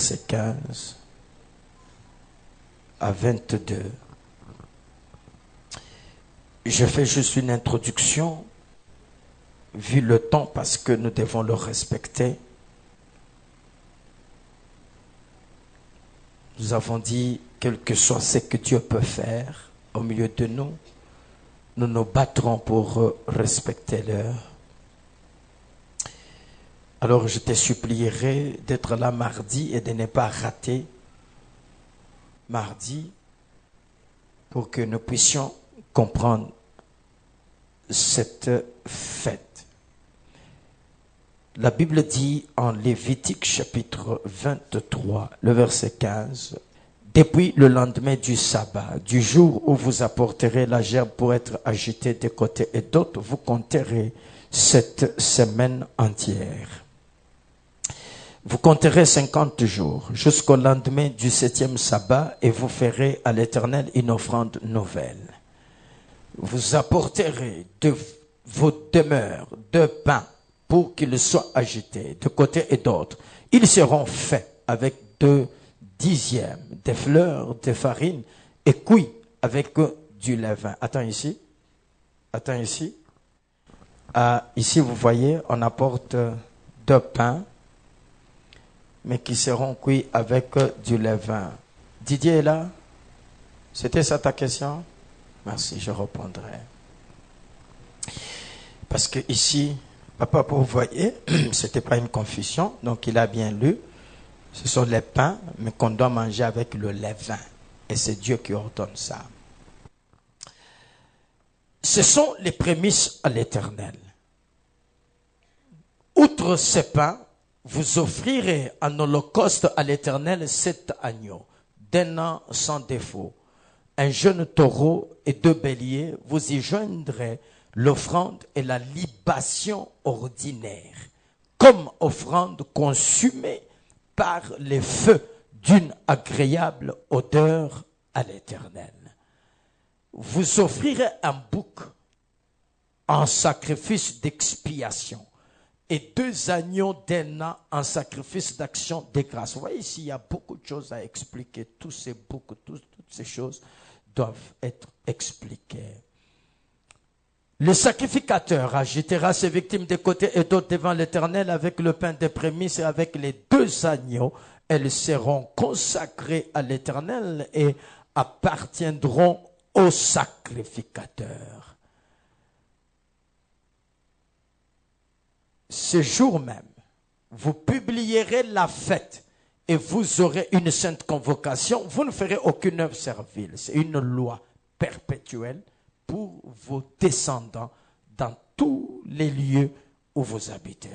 verset 15 à 22. Je fais juste une introduction, vu le temps, parce que nous devons le respecter. Nous avons dit, quel que soit ce que Dieu peut faire au milieu de nous, nous nous battrons pour respecter l'heure. Alors je te supplierai d'être là mardi et de ne pas rater mardi pour que nous puissions comprendre cette fête. La Bible dit en Lévitique chapitre 23, le verset 15, « Depuis le lendemain du sabbat, du jour où vous apporterez la gerbe pour être agitée de côté et d'autre, vous compterez cette semaine entière. Vous compterez 50 jours jusqu'au lendemain du 7e sabbat et vous ferez à l'Éternel une offrande nouvelle. Vous apporterez de vos demeures de pain pour qu'ils soient agités de côté et d'autre. Ils seront faits avec 2 dixièmes des fleurs de farine et cuits avec du levain. Attends ici. Ici, vous voyez, on apporte 2 pains, mais qui seront cuits avec du levain. Didier est là? C'était ça ta question? Merci, je répondrai. Parce que ici, papa, vous voyez, c'était pas une confusion, donc il a bien lu. Ce sont les pains, mais qu'on doit manger avec le levain. Et c'est Dieu qui ordonne ça. Ce sont les prémices à l'Éternel. Outre ces pains, vous offrirez en holocauste à l'Éternel 7 agneaux, d'1 an sans défaut, un jeune taureau et 2 béliers. Vous y joindrez l'offrande et la libation ordinaire, comme offrande consumée par les feux d'une agréable odeur à l'Éternel. Vous offrirez un bouc en sacrifice d'expiation et 2 agneaux d'1 an en sacrifice d'action de grâce. Vous voyez ici, il y a beaucoup de choses à expliquer. Tous ces boucs, toutes ces choses doivent être expliquées. Le sacrificateur agitera ses victimes de côté et d'autre devant l'Éternel avec le pain des prémices et avec les 2 agneaux. Elles seront consacrées à l'Éternel et appartiendront au sacrificateur. Ce jour même, vous publierez la fête et vous aurez une sainte convocation. Vous ne ferez aucune œuvre servile. C'est une loi perpétuelle pour vos descendants dans tous les lieux où vous habiterez.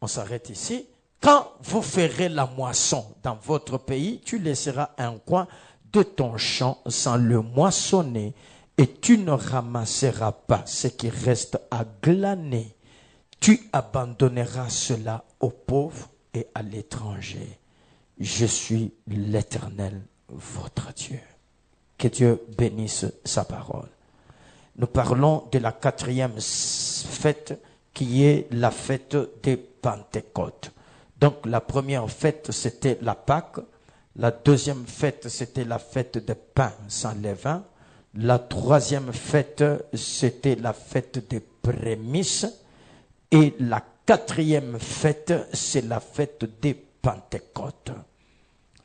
On s'arrête ici. Quand vous ferez la moisson dans votre pays, tu laisseras un coin de ton champ sans le moissonner et tu ne ramasseras pas ce qui reste à glaner. Tu abandonneras cela aux pauvres et à l'étranger. Je suis l'Éternel, votre Dieu. Que Dieu bénisse sa parole. Nous parlons de la 4e fête qui est la fête des Pentecôtes. Donc la première fête c'était la Pâque, la 2e fête c'était la fête des pains sans levain, la 3e fête c'était la fête des prémices et la 4e fête c'est la fête des Pentecôtes.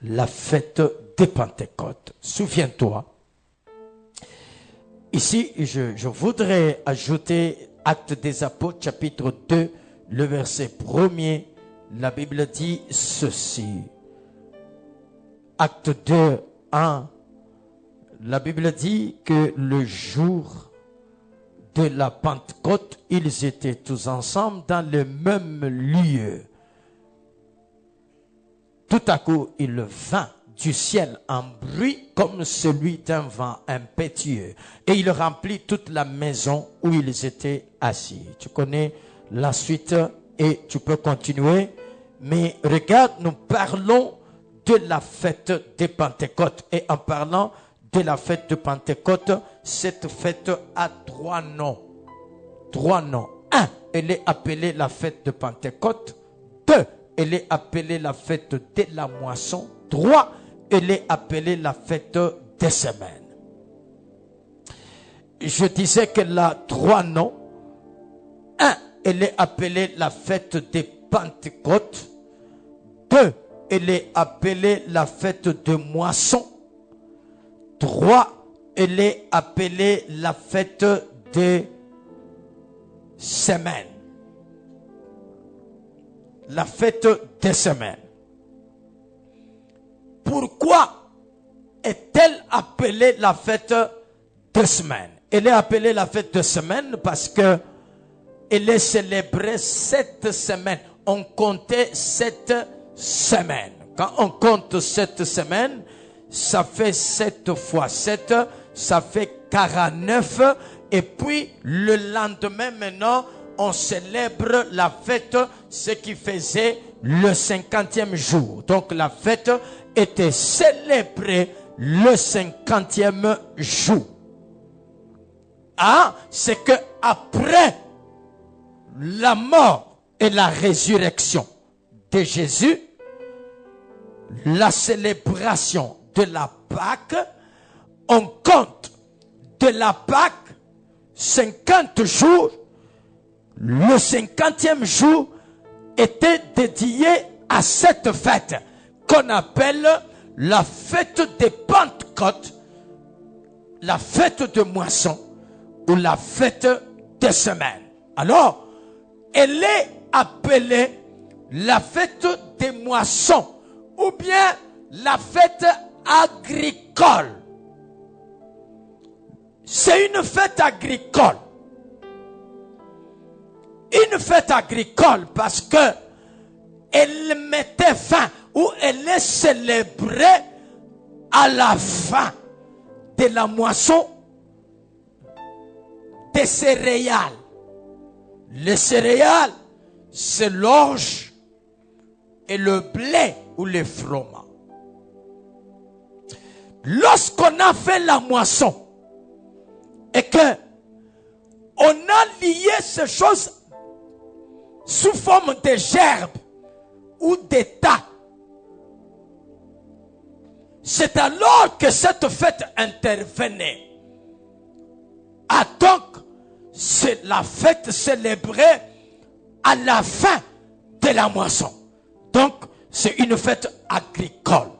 La fête des Pentecôtes. Souviens-toi, ici je voudrais ajouter Actes des Apôtres chapitre 2, le verset 1er. La Bible dit ceci. Acte 2, 1. La Bible dit que le jour de la Pentecôte, ils étaient tous ensemble dans le même lieu. Tout à coup, il vint du ciel un bruit comme celui d'un vent impétueux. Et il remplit toute la maison où ils étaient assis. Tu connais la suite et tu peux continuer. Mais regarde, nous parlons de la fête des Pentecôtes. Et en parlant de la fête de Pentecôte, cette fête a 3 noms. 3 noms. 1, elle est appelée la fête de Pentecôte. 2, elle est appelée la fête de la moisson. 3, elle est appelée la fête des semaines. Je disais qu'elle a 3 noms. 1, elle est appelée la fête des Pentecôtes. 2, elle est appelée la fête de moisson. 3, elle est appelée la fête des semaines. La fête des semaines. Pourquoi est-elle appelée la fête de semaines? Elle est appelée la fête de semaines parce que elle est célébrée 7 semaines. On comptait 7 semaines. Quand on compte 7 semaines, ça fait 7 fois 7, ça fait 49. Et puis le lendemain maintenant, on célèbre la fête, ce qui faisait le 50e jour. Donc la fête était célébrée le 50e jour. Ah, c'est que après la mort et la résurrection de Jésus, la célébration de la Pâque, on compte de la Pâque 50 jours. Le 50e jour était dédié à cette fête qu'on appelle la fête des Pentecôtes, la fête de moisson ou la fête des semaines. Alors, elle est appelée la fête des moissons ou bien la fête agricole. C'est une fête agricole. Une fête agricole parce que elle mettait fin ou elle est célébrée à la fin de la moisson des céréales. Les céréales, c'est l'orge et le blé ou le froment. Lorsqu'on a fait la moisson et que on a lié ces choses sous forme de gerbes ou d'état, c'est alors que cette fête intervenait. Ah, donc, c'est la fête célébrée à la fin de la moisson. Donc, c'est une fête agricole.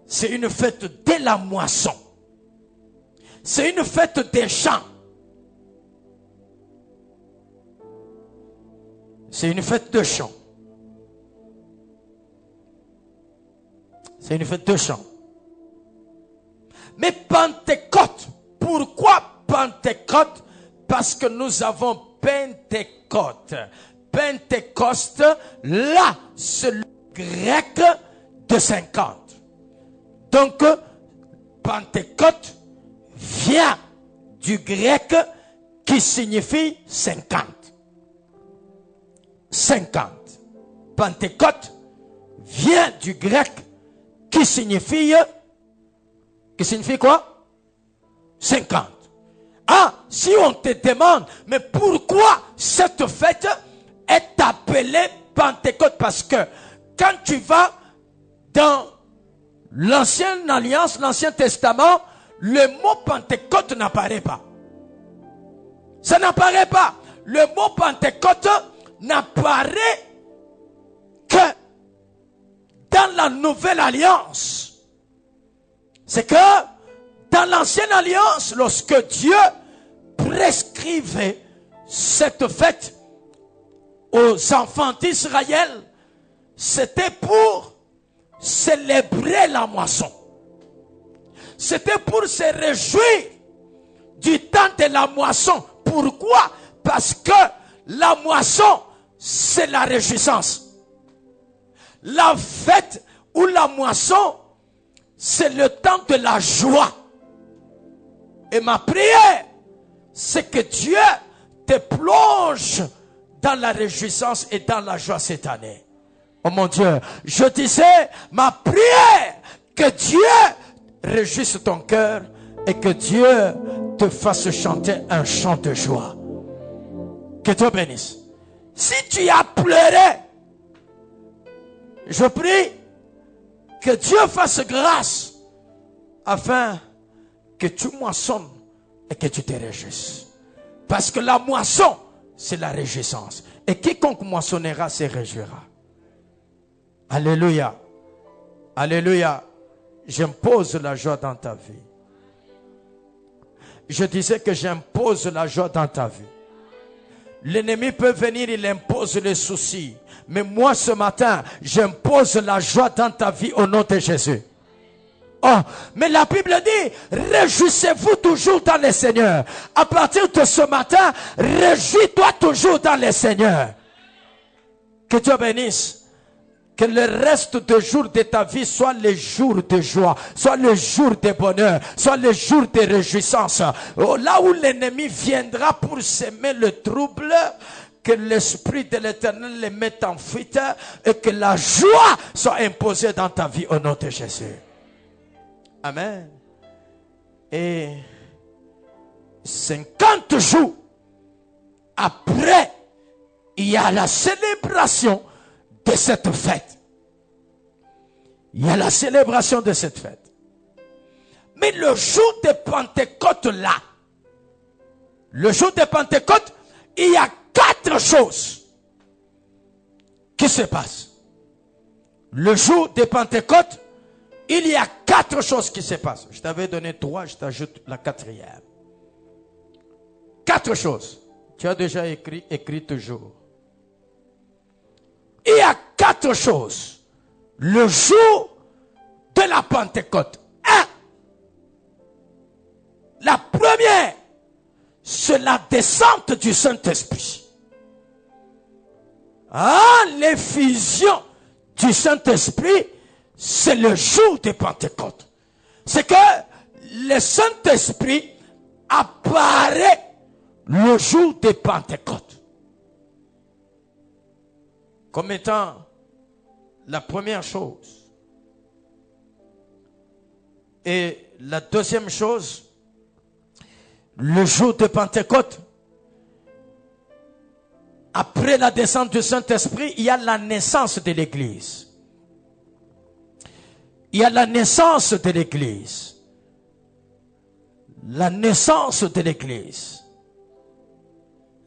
C'est une fête de la moisson. C'est une fête des champs. C'est une fête de chant. C'est une fête de chant. Mais Pentecôte, pourquoi Pentecôte? Parce que nous avons Pentecôte. Pentecôte, là, c'est le grec de 50. Donc, Pentecôte vient du grec qui signifie 50. 50. Pentecôte vient du grec qui signifie quoi? 50. Ah, si on te demande, mais pourquoi cette fête est appelée Pentecôte? Parce que quand tu vas dans l'Ancienne Alliance, l'Ancien Testament, le mot Pentecôte n'apparaît pas. Ça n'apparaît pas. Le mot Pentecôte n'apparaît que dans la Nouvelle Alliance. C'est que dans l'Ancienne Alliance, lorsque Dieu prescrivait cette fête aux enfants d'Israël, c'était pour célébrer la moisson. C'était pour se réjouir du temps de la moisson. Pourquoi? Parce que la moisson, c'est la réjouissance. La fête ou la moisson, c'est le temps de la joie. Et ma prière, c'est que Dieu te plonge dans la réjouissance et dans la joie cette année. Oh mon Dieu, je disais, ma prière, que Dieu réjouisse ton cœur et que Dieu te fasse chanter un chant de joie. Que Dieu bénisse. Si tu as pleuré Je prie que Dieu fasse grâce afin que tu moissonnes et que tu te réjouisses. Parce que la moisson, c'est la réjouissance. Et quiconque moissonnera se réjouira. Alléluia. Alléluia. J'impose la joie dans ta vie. Je disais que j'impose la joie dans ta vie. L'ennemi peut venir, il impose les soucis. Mais moi ce matin, j'impose la joie dans ta vie au nom de Jésus. Oh, mais la Bible dit, réjouissez-vous toujours dans le Seigneur. À partir de ce matin, réjouis-toi toujours dans le Seigneur. Que Dieu bénisse. Que le reste des jours de ta vie soit les jours de joie, soit les jours de bonheur, soit les jours de réjouissance. Là où l'ennemi viendra pour semer le trouble, que l'Esprit de l'Éternel les mette en fuite et que la joie soit imposée dans ta vie au nom de Jésus. Amen. Et 50 jours après, il y a la célébration de cette fête. Il y a la célébration de cette fête. Mais le jour de Pentecôte là, le jour de Pentecôte, il y a 4 choses qui se passent. Le jour de Pentecôte, il y a 4 choses qui se passent. Je t'avais donné 3, je t'ajoute la 4e. 4 choses. Tu as déjà écrit toujours. Il y a 4 choses. Le jour de la Pentecôte. 1. La première, c'est la descente du Saint-Esprit. L'effusion du Saint-Esprit, c'est le jour de Pentecôte. C'est que le Saint-Esprit apparaît le jour de Pentecôte. Comme étant la première chose. Et la deuxième chose, le jour de Pentecôte, après la descente du Saint-Esprit, il y a la naissance de l'Église. Il y a la naissance de l'Église. La naissance de l'Église.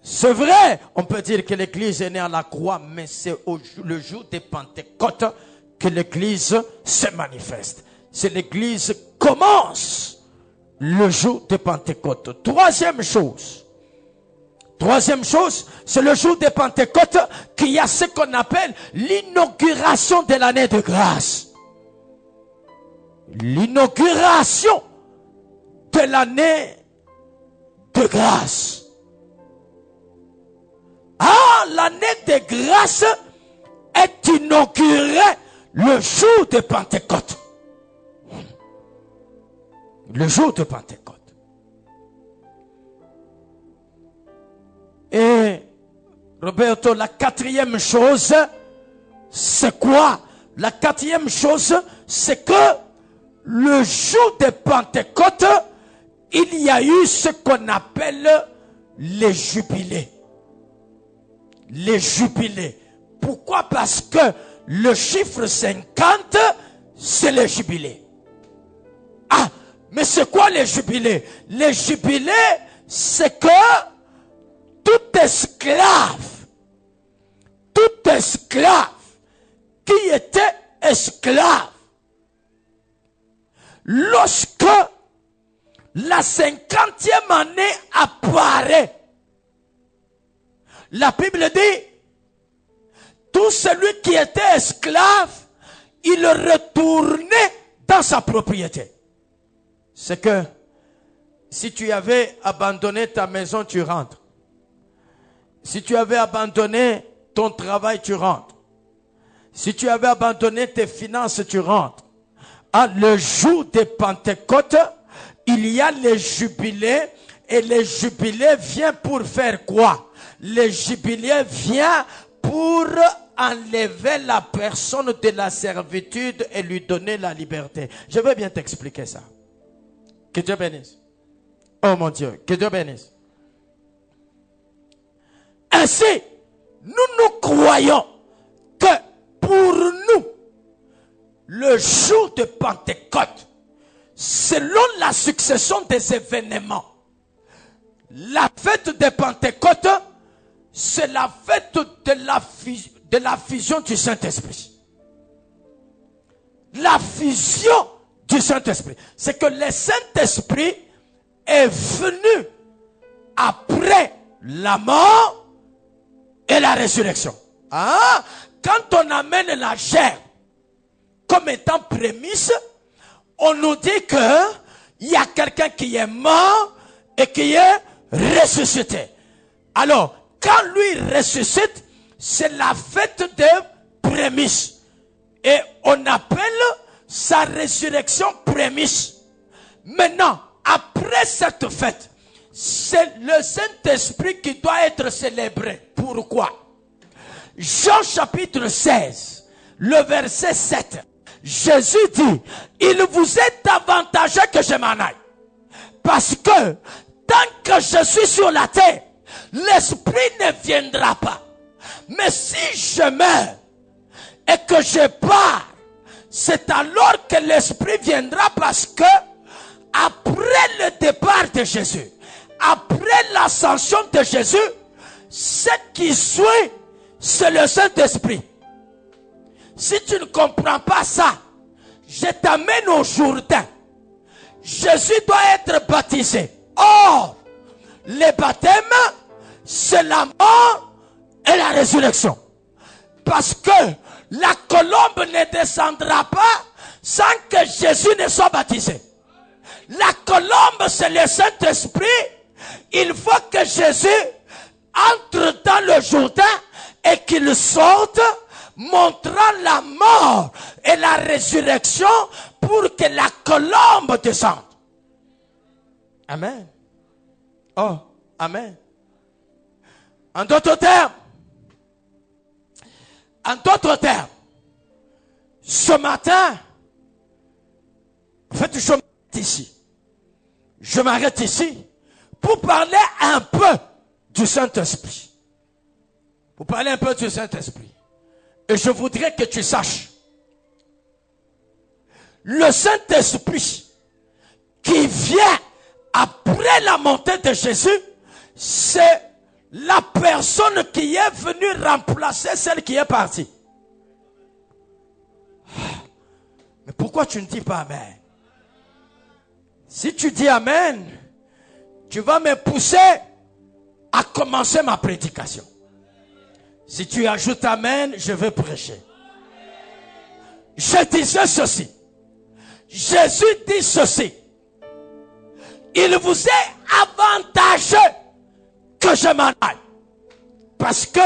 C'est vrai, on peut dire que l'Église est née à la croix, mais c'est le jour de Pentecôte que l'Église se manifeste. C'est l'Église commence le jour de Pentecôte. Troisième chose, c'est le jour de Pentecôte qu'il y a ce qu'on appelle l'inauguration de l'année de grâce. L'inauguration de l'année de grâce. L'année de grâce est inaugurée le jour de Pentecôte. Le jour de Pentecôte. Et Roberto, la 4e chose, c'est quoi? La 4e chose, c'est que le jour de Pentecôte, il y a eu ce qu'on appelle les jubilés. Les jubilés. Pourquoi? Parce que le chiffre 50, c'est le jubilé. Mais c'est quoi les jubilés? Les jubilés, c'est que tout esclave qui était esclave, lorsque la 50e année apparaît, la Bible dit, tout celui qui était esclave, il retournait dans sa propriété. C'est que, si tu avais abandonné ta maison, tu rentres. Si tu avais abandonné ton travail, tu rentres. Si tu avais abandonné tes finances, tu rentres. Le jour de Pentecôte, il y a les jubilés, et les jubilés viennent pour faire quoi? Les jubilés viennent pour enlever la personne de la servitude et lui donner la liberté. Je vais bien t'expliquer ça. Que Dieu bénisse. Oh mon Dieu, que Dieu bénisse. Ainsi, nous croyons que pour nous, le jour de Pentecôte, selon la succession des événements, la fête de Pentecôte, c'est la fête de la fusion du Saint-Esprit. La fusion du Saint-Esprit. C'est que le Saint-Esprit est venu après la mort et la résurrection. Ah, quand on amène la chair comme étant prémisse, on nous dit que il y a quelqu'un qui est mort et qui est ressuscité. Alors, quand lui ressuscite, c'est la fête des prémices. Et on appelle sa résurrection prémisse. Maintenant, après cette fête, c'est le Saint-Esprit qui doit être célébré. Pourquoi? Jean chapitre 16, le verset 7. Jésus dit, il vous est avantageux que je m'en aille. Parce que tant que je suis sur la terre, l'Esprit ne viendra pas. Mais si je meurs et que je pars, c'est alors que l'Esprit viendra, parce que après le départ de Jésus, après l'ascension de Jésus, ce qui suit, c'est le Saint-Esprit. Si tu ne comprends pas ça, je t'amène au Jourdain. Jésus doit être baptisé. Or, le baptême, c'est la mort et la résurrection. Parce que la colombe ne descendra pas sans que Jésus ne soit baptisé. La colombe, c'est le Saint-Esprit. Il faut que Jésus entre dans le Jourdain et qu'il sorte, montrant la mort et la résurrection pour que la colombe descende. Amen. Oh, amen. En d'autres termes, ce matin, en fait, je m'arrête ici. Je m'arrête ici pour parler un peu du Saint-Esprit. Pour parler un peu du Saint-Esprit. Et je voudrais que tu saches, le Saint-Esprit qui vient après la montée de Jésus, c'est la personne qui est venue remplacer celle qui est partie. Mais pourquoi tu ne dis pas Amen? Si tu dis Amen, tu vas me pousser à commencer ma prédication. Si tu ajoutes Amen, je vais prêcher. Je disais ceci. Jésus dit ceci. Il vous est avantageux que je m'en aille. Parce que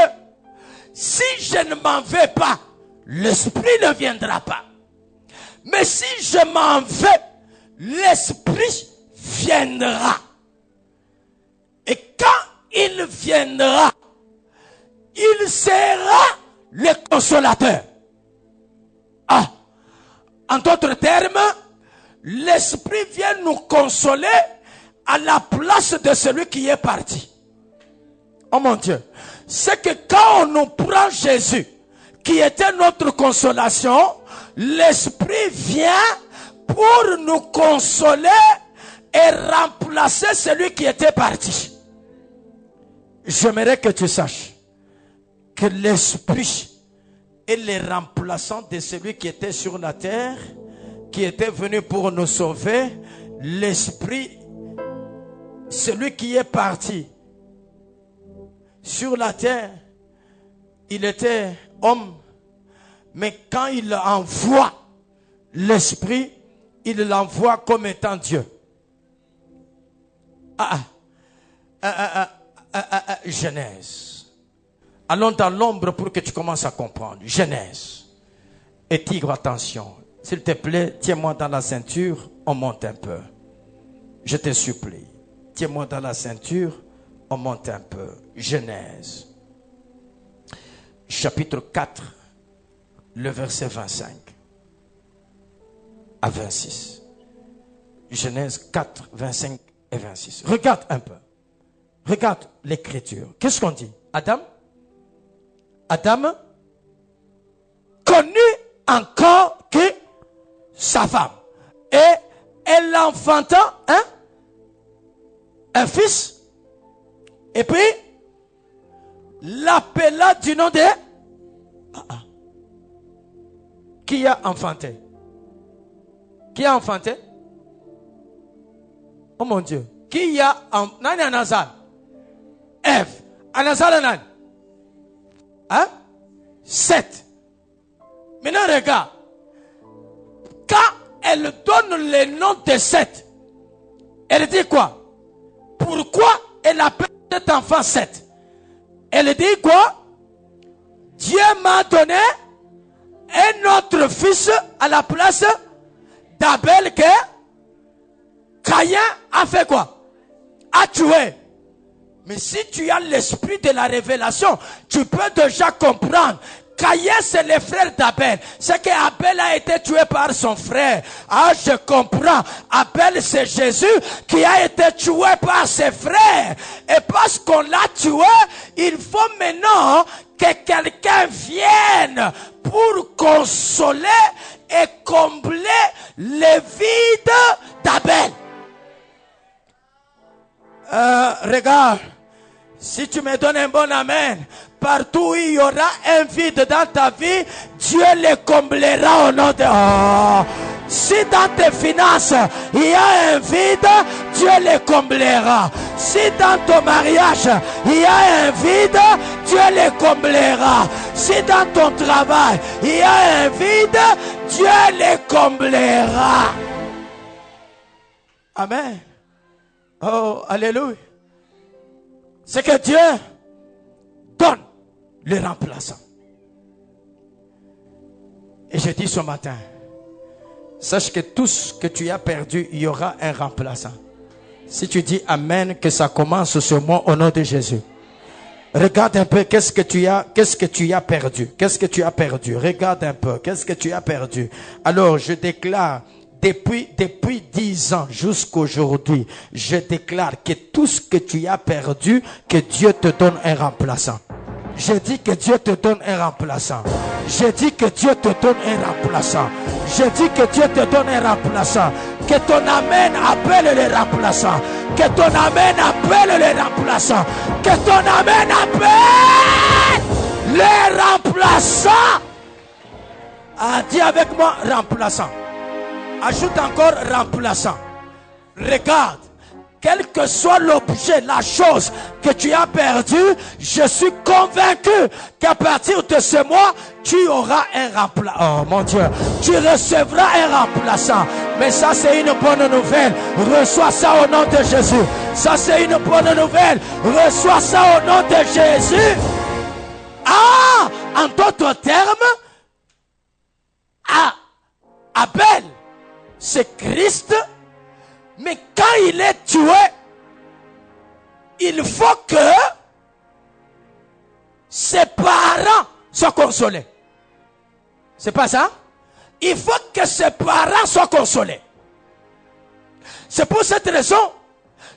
si je ne m'en vais pas, l'Esprit ne viendra pas. Mais si je m'en vais, l'Esprit viendra. Et quand il viendra, il sera le consolateur. Ah, en d'autres termes, l'Esprit vient nous consoler à la place de celui qui est parti. Oh mon Dieu, c'est que quand on nous prend Jésus, qui était notre consolation, l'Esprit vient pour nous consoler et remplacer celui qui était parti. J'aimerais que tu saches que l'Esprit est le remplaçant de celui qui était sur la terre, qui était venu pour nous sauver. L'Esprit, celui qui est parti sur la terre, il était homme, mais quand il envoie l'Esprit, il l'envoie comme étant Dieu. Genèse. Allons dans l'ombre pour que tu commences à comprendre. Genèse. Et tigre, attention. S'il te plaît, tiens-moi dans la ceinture, on monte un peu. Je te supplie. Tiens-moi dans la ceinture, on monte un peu. Genèse. Chapitre 4, le verset 25 à 26. Genèse 4, 25 et 26. Regarde un peu. Regarde l'écriture. Qu'est-ce qu'on dit? Adam, que connu encore que sa femme. Et elle enfanta un fils. Et puis, l'appela du nom de... Qui a enfanté? Qui a enfanté? Oh mon Dieu. Qui a enfanté? Nani anazal? Ève. Anazal nani? Hein? 7. Maintenant regarde. Quand elle donne le nom de 7, elle dit quoi? Pourquoi elle appelle cet enfant 7? Elle dit quoi? Dieu m'a donné un autre fils à la place d'Abel que Caïn a fait quoi? A tué. Mais si tu as l'esprit de la révélation, tu peux déjà comprendre. Caïn, c'est le frère d'Abel. C'est que Abel a été tué par son frère. Ah, je comprends. Abel, c'est Jésus qui a été tué par ses frères. Et parce qu'on l'a tué, il faut maintenant que quelqu'un vienne pour consoler et combler le vide d'Abel. Regarde. Si tu me donnes un bon amen, partout où il y aura un vide dans ta vie, Dieu le comblera au nom de... Oh. Si dans tes finances, il y a un vide, Dieu le comblera. Si dans ton mariage, il y a un vide, Dieu le comblera. Si dans ton travail, il y a un vide, Dieu le comblera. Amen. Oh, alléluia. C'est que Dieu donne le remplaçant. Et je dis ce matin, sache que tout ce que tu as perdu, il y aura un remplaçant. Si tu dis Amen, que ça commence ce mois au nom de Jésus. Regarde un peu qu'est-ce que tu as perdu. Qu'est-ce que tu as perdu? Regarde un peu, qu'est-ce que tu as perdu? Alors, je déclare, depuis 10 ans jusqu'aujourd'hui, je déclare que tout ce que tu as perdu, que Dieu te donne un remplaçant. Je dis que Dieu te donne un remplaçant. Je dis que Dieu te donne un remplaçant. Je dis que Dieu te donne un remplaçant. Que ton amen appelle le remplaçant. Que ton amen appelle le remplaçant. Que ton amen appelle le remplaçant. Ah, dis avec moi remplaçant. Ajoute encore remplaçant. Regarde, quel que soit l'objet, la chose que tu as perdue, je suis convaincu qu'à partir de ce mois, tu auras un remplaçant. Oh mon Dieu, tu recevras un remplaçant. Mais ça, c'est une bonne nouvelle. Reçois ça au nom de Jésus. Ça, c'est une bonne nouvelle. Reçois ça au nom de Jésus. Ah, en d'autres termes, Abel, c'est Christ, mais quand il est tué, il faut que ses parents soient consolés. C'est pas ça? Il faut que ses parents soient consolés. C'est pour cette raison,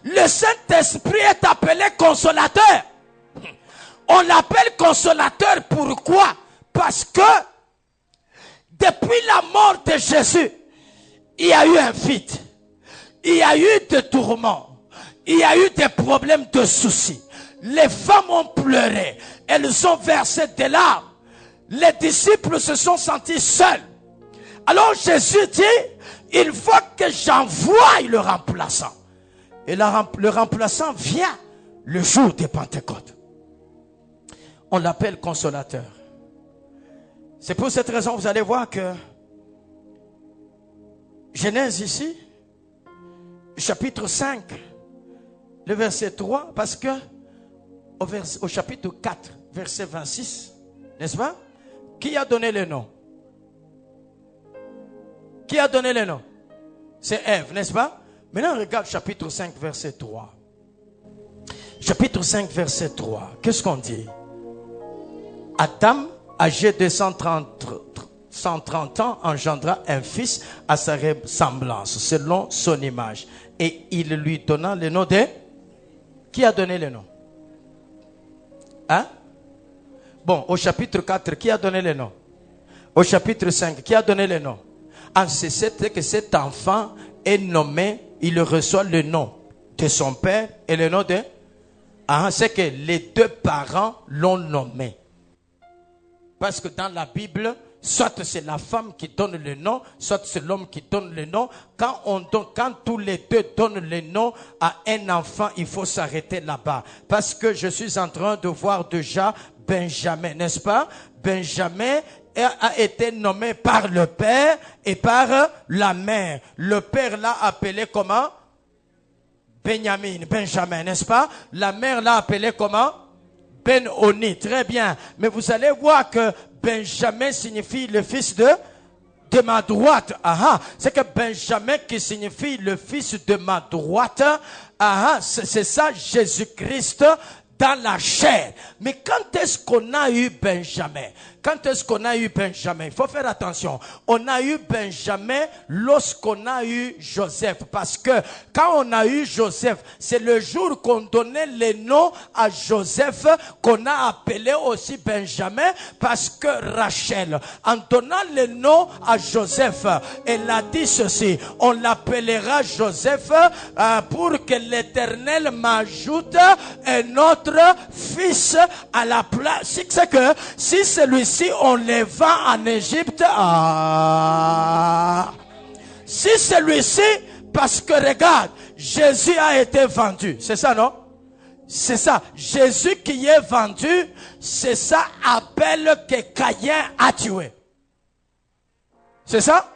le Saint-Esprit est appelé consolateur. On l'appelle consolateur pourquoi? Parce que depuis la mort de Jésus, il y a eu un vide. Il y a eu des tourments. Il y a eu des problèmes de soucis. Les femmes ont pleuré. Elles ont versé des larmes. Les disciples se sont sentis seuls. Alors Jésus dit, il faut que j'envoie le remplaçant. Et le remplaçant vient le jour de Pentecôte. On l'appelle consolateur. C'est pour cette raison, vous allez voir que Genèse ici, chapitre 5, le verset 3, parce que au chapitre 4, verset 26, n'est-ce pas? Qui a donné le nom? Qui a donné le nom? C'est Ève, n'est-ce pas? Maintenant, regarde chapitre 5, verset 3. Chapitre 5, verset 3. Qu'est-ce qu'on dit? Adam, âgé de 130 ans, engendra un fils à sa ressemblance, selon son image. Et il lui donna le nom de... Qui a donné le nom? Hein? Bon, au chapitre 4, qui a donné le nom? Au chapitre 5, qui a donné le nom? Ah, c'est que cet enfant est nommé, il reçoit le nom de son père et le nom de... Ah, c'est que les deux parents l'ont nommé. Parce que dans la Bible, soit c'est la femme qui donne le nom, soit c'est l'homme qui donne le nom. Quand tous les deux donnent le nom à un enfant, il faut s'arrêter là-bas. Parce que je suis en train de voir déjà Benjamin, n'est-ce pas? Benjamin a été nommé par le père et par la mère. Le père l'a appelé comment? Benjamin, n'est-ce pas? La mère l'a appelé comment? Ben-Oni, très bien. Mais vous allez voir que Benjamin signifie le fils de ma droite. C'est que Benjamin qui signifie le fils de ma droite. C'est ça Jésus-Christ dans la chair. Mais quand est-ce qu'on a eu Benjamin? Quand est-ce qu'on a eu Benjamin? Il faut faire attention. On a eu Benjamin lorsqu'on a eu Joseph. Parce que quand on a eu Joseph, c'est le jour qu'on donnait les noms à Joseph qu'on a appelé aussi Benjamin. Parce que Rachel, en donnant les noms à Joseph, elle a dit ceci: on l'appellera Joseph pour que l'Éternel m'ajoute un autre fils à la place. C'est que si celui-ci on les vend en Égypte, si celui-ci, parce que regarde, Jésus a été vendu, c'est ça, non? C'est ça, Jésus qui est vendu, c'est ça Abel que Caïn a tué. C'est ça?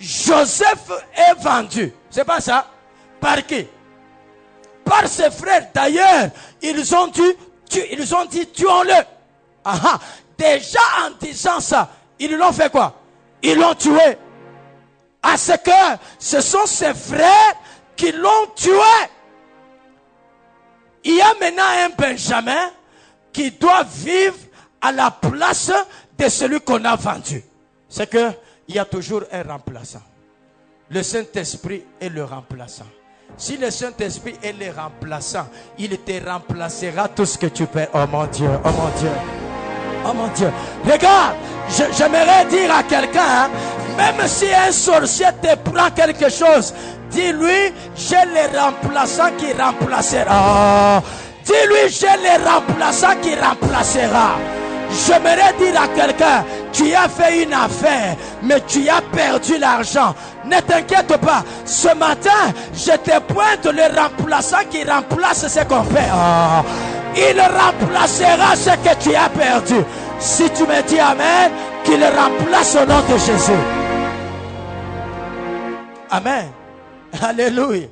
Joseph est vendu, c'est pas ça? Par qui? Par ses frères. D'ailleurs, ils ont dit tuons-le. Déjà en disant ça, ils l'ont fait quoi? Ils l'ont tué. À ce que ce sont ses frères qui l'ont tué. Il y a maintenant un Benjamin qui doit vivre à la place de celui qu'on a vendu. C'est que il y a toujours un remplaçant. Le Saint-Esprit est le remplaçant. Si le Saint-Esprit est le remplaçant, il te remplacera tout ce que tu peux. Oh mon Dieu, oh mon Dieu. Oh mon Dieu. Regarde, j'aimerais dire à quelqu'un, même si un sorcier te prend quelque chose, dis-lui, j'ai le remplaçant qui remplacera. Dis-lui, j'ai le remplaçant qui remplacera. J'aimerais dire à quelqu'un, tu as fait une affaire, mais tu as perdu l'argent. Ne t'inquiète pas, ce matin, je te pointe le remplaçant qui remplace ce qu'on fait. Il remplacera ce que tu as perdu. Si tu me dis Amen, qu'il remplace au nom de Jésus. Amen. Alléluia.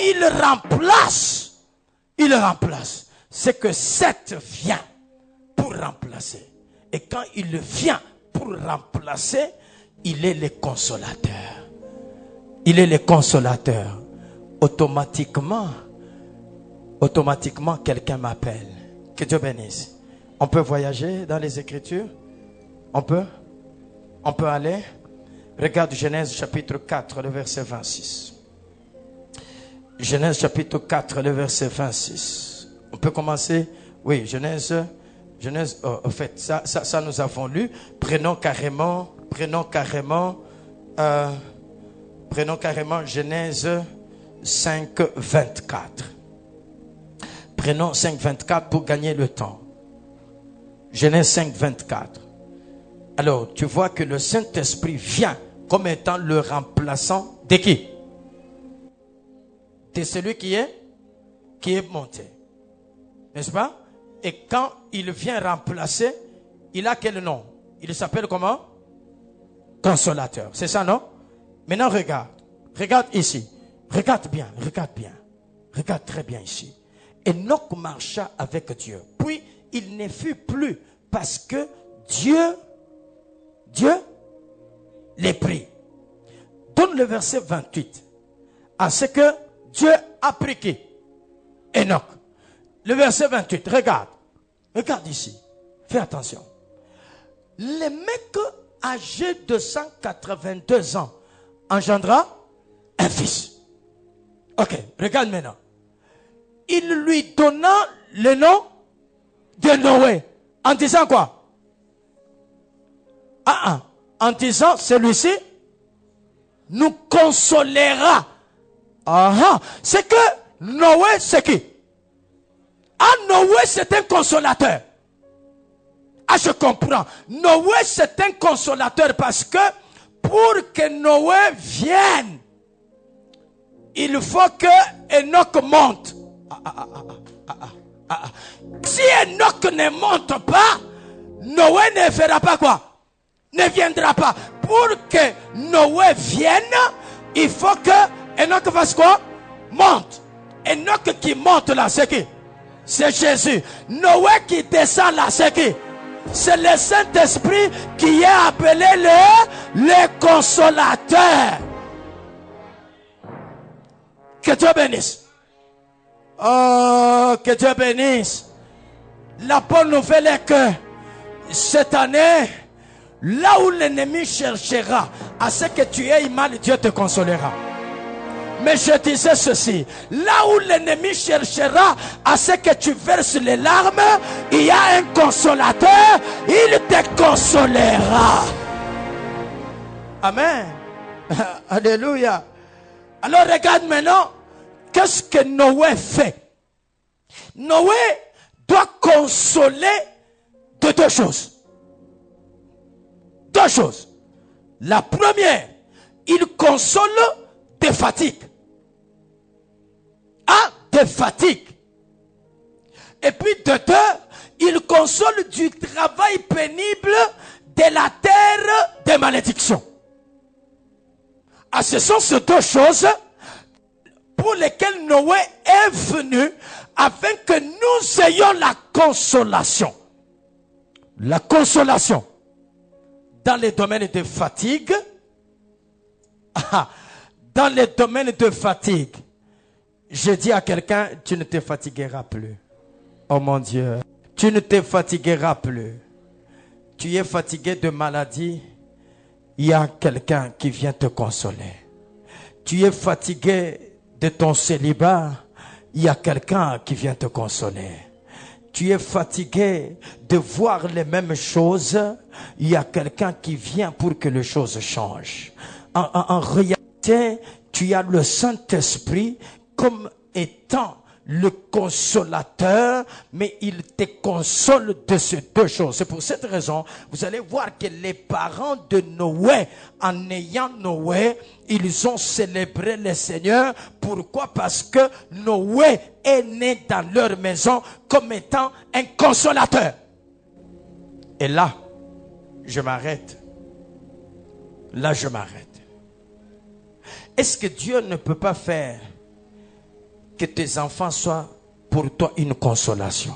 Il remplace. Il remplace. C'est que Seth vient pour remplacer. Et quand il vient pour remplacer, il est le consolateur. Il est le consolateur. Automatiquement, quelqu'un m'appelle. Que Dieu bénisse. On peut voyager dans les Écritures? On peut aller? Regarde Genèse chapitre 4, le verset 26. Genèse chapitre 4, le verset 26. On peut commencer? Oui, Genèse, en fait, ça nous avons lu. Prenons carrément Genèse 5, 24. Prenons 5, 24 pour gagner le temps. Genèse 5, 24. Alors, tu vois que le Saint-Esprit vient comme étant le remplaçant de qui? De celui qui est monté. N'est-ce pas? Et quand il vient remplacer, il a quel nom? Il s'appelle comment? Consolateur. C'est ça, non? Maintenant, regarde. Regarde ici. Regarde bien. Regarde très bien ici. Enoch marcha avec Dieu. Puis, il ne fut plus parce que Dieu les prit. Donne le verset 28. À ce que Dieu a pris qui? Enoch. Le verset 28, regarde. Regarde ici. Fais attention. Le mec âgé de 182 ans engendra un fils. Ok, regarde maintenant. Il lui donna le nom de Noé. En disant quoi? En disant, celui-ci nous consolera. C'est que Noé, c'est qui? Noé, c'est un consolateur. Je comprends. Noé, c'est un consolateur parce que pour que Noé vienne, il faut que Enoch monte. Si Enoch ne monte pas, Noé ne fera pas quoi? Ne viendra pas. Pour que Noé vienne, il faut que Enoch fasse quoi? Monte. Enoch qui monte là, c'est qui? C'est Jésus. Noé qui descend là, c'est qui? C'est le Saint-Esprit qui est appelé le consolateur. Que Dieu bénisse. Oh, que Dieu bénisse. La bonne nouvelle est que cette année, là où l'ennemi cherchera à ce que tu aies mal, Dieu te consolera. Mais je disais ceci, là où l'ennemi cherchera à ce que tu verses les larmes, il y a un consolateur, il te consolera. Amen. Alléluia. Alors regarde maintenant, qu'est-ce que Noé fait? Noé doit consoler de deux choses. Deux choses. La première, il console des fatigues. Des fatigues. Et puis de deux, il console du travail pénible de la terre des malédictions. Ce sont ces deux choses pour lesquelles Noé est venu afin que nous ayons la consolation. La consolation dans les domaines de fatigue. Dans les domaines de fatigue, je dis à quelqu'un, tu ne te fatigueras plus. Oh mon Dieu, tu ne te fatigueras plus. Tu es fatigué de maladie, il y a quelqu'un qui vient te consoler. Tu es fatigué de ton célibat, il y a quelqu'un qui vient te consoler. Tu es fatigué de voir les mêmes choses, il y a quelqu'un qui vient pour que les choses changent. En réalité, tu as le Saint-Esprit comme étant le consolateur, mais il te console de ces deux choses. C'est pour cette raison, vous allez voir que les parents de Noé, en ayant Noé, ils ont célébré le Seigneur. Pourquoi? Parce que Noé est né dans leur maison comme étant un consolateur. Et là, je m'arrête. Là, je m'arrête. Est-ce que Dieu ne peut pas faire que tes enfants soient pour toi une consolation?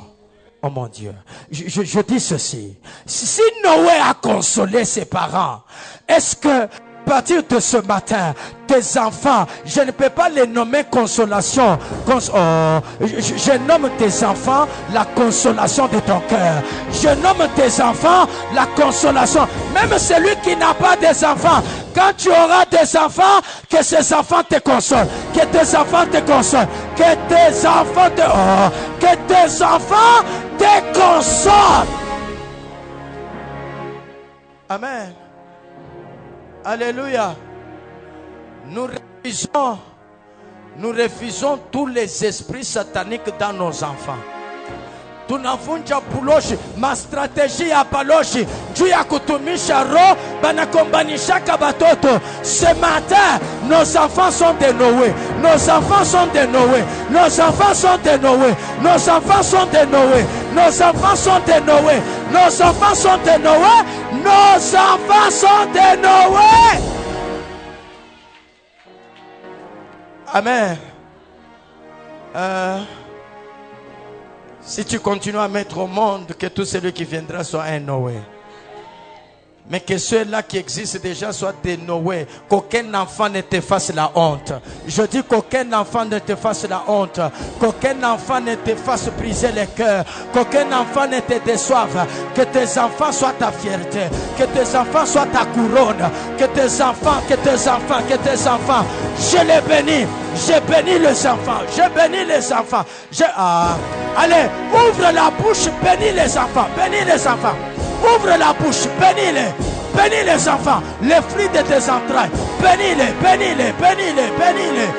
Oh mon Dieu, je dis ceci. Si Noé a consolé ses parents, est-ce que à partir de ce matin, tes enfants, je ne peux pas les nommer consolation. Je nomme tes enfants la consolation de ton cœur. Je nomme tes enfants la consolation. Même celui qui n'a pas des enfants, quand tu auras des enfants, que ces enfants te consolent. Que tes enfants te consolent. Que tes enfants que tes enfants te consolent. Amen. Alléluia. Nous refusons tous les esprits sataniques dans nos enfants. Tunavunja buloshi, ma stratégie ya baloshi, juu ya kutumisha roho banakombanishaka batoto. Ce matin, nos enfants sont de Noé. Nos enfants sont de Noé. Nos enfants sont de Noé. Nos enfants sont de Noé. Nos enfants sont de Noé. Nos enfants sont de Noé. Nos enfants sont de Noé. Amen. Si tu continues à mettre au monde que tout celui qui viendra soit un Noé, mais que ceux-là qui existent déjà soient des Noé, qu'aucun enfant ne te fasse la honte. Je dis qu'aucun enfant ne te fasse la honte, qu'aucun enfant ne te fasse briser le cœur, qu'aucun enfant ne te déçoive, que tes enfants soient ta fierté, que tes enfants soient ta couronne, que tes enfants, je les bénis, je bénis les enfants, je bénis les enfants. Allez, ouvre la bouche, bénis les enfants, bénis les enfants. Ouvre la bouche, bénis-les. Bénis les enfants, les fruits de tes entrailles. Bénis-les, bénis-les, bénis-les, bénis-les.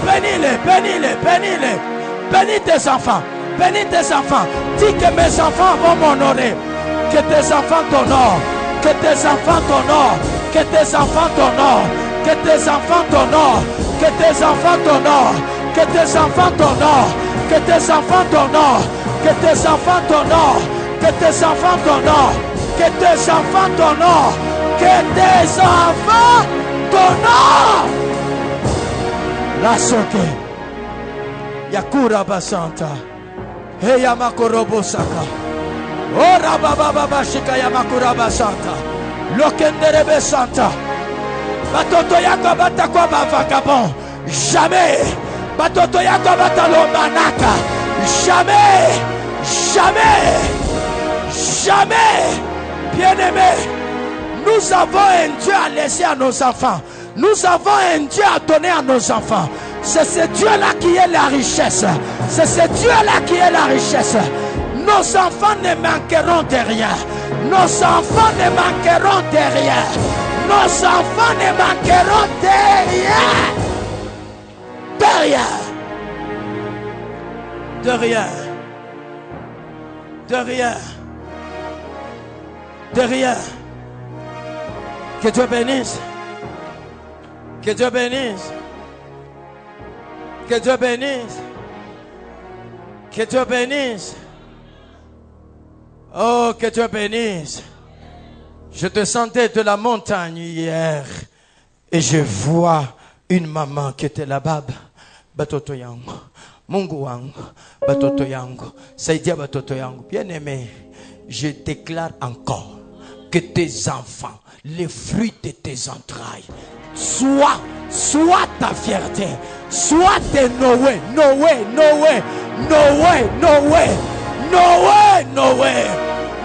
Bénis-les, bénis-les, bénis-les. Bénis tes enfants, bénis tes enfants. Dis que mes enfants vont m'honorer. Que tes enfants t'honorent. Que tes enfants t'honorent. Que tes enfants t'honorent. Que tes enfants t'honorent. Que tes enfants t'honorent. Que tes enfants t'honorent. Que tes enfants t'honorent. Que tes enfants t'honorent. Que tes enfants t'honorent. Que tes enfants t'honorent. Que tes enfants t'honorent. La soke. Yakura basanta. Hey yamakorobo saka. Ora baba baba shika yamakura basanta. Lokenderebe santa. Batoto yako batakwa ba vagabond. Jamais. Batoto yako batalo manaka. Jamais. Jamais. Jamais. Bien-aimé, nous avons un Dieu à laisser à nos enfants. Nous avons un Dieu à donner à nos enfants. C'est ce Dieu-là qui est la richesse. C'est ce Dieu-là qui est la richesse. Nos enfants ne manqueront de rien. Nos enfants ne manqueront de rien. Nos enfants ne manqueront de rien. De rien. De rien. De rien. De rien. Que Dieu bénisse. Que Dieu bénisse. Que Dieu bénisse. Que Dieu bénisse. Oh, que Dieu bénisse. Je descendais de la montagne hier et je vois une maman qui était là-bas. Batoto yangu. Mungu wangu. Batoto yangu. Saidia batoto yangu. Bien-aimé, je déclare encore que tes enfants, les fruits de tes entrailles, soit ta fierté, soit tes Noé, Noé, Noé, Noé, Noé, Noé, Noé,